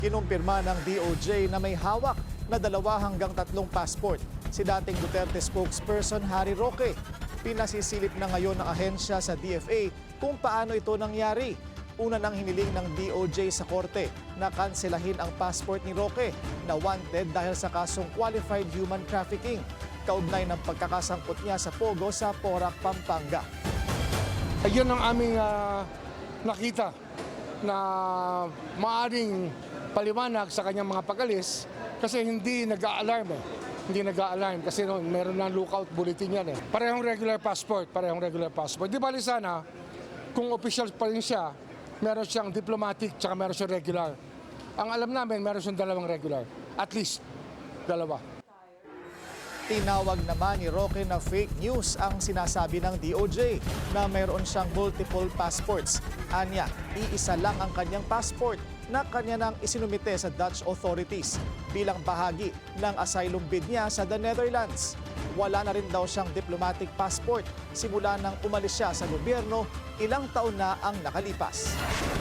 Kinumpirma ng DOJ na may hawak na 2 hanggang 3 passport si dating Duterte spokesperson Harry Roque. Pinasisilip na ngayon ng ahensya sa DFA kung paano ito nangyari. Una nang hiniling ng DOJ sa korte na kanselahin ang passport ni Roque na wanted dahil sa kasong qualified human trafficking. Kaugnay ng pagkakasangkot niya sa Pogo sa Porac, Pampanga. Ayun ang aming nakita na maaring paliwanag sa kanyang mga pag-alis kasi hindi nag-a-alarm Hindi nag-a-alarm kasi meron ng lookout bulletin yan Parehong regular passport. Di bali sana kung official pa rin siya, meron siyang diplomatic tsaka meron siyang regular. Ang alam namin, meron siyang 2 regular. At least 2. Tinawag naman ni Roque na fake news ang sinasabi ng DOJ na mayroon siyang multiple passports. Anya, iisa lang ang kanyang passport na kanya nang isinumite sa Dutch authorities bilang bahagi ng asylum bid niya sa the Netherlands. Wala na rin daw siyang diplomatic passport simula nang umalis siya sa gobyerno, ilang taon na ang nakalipas.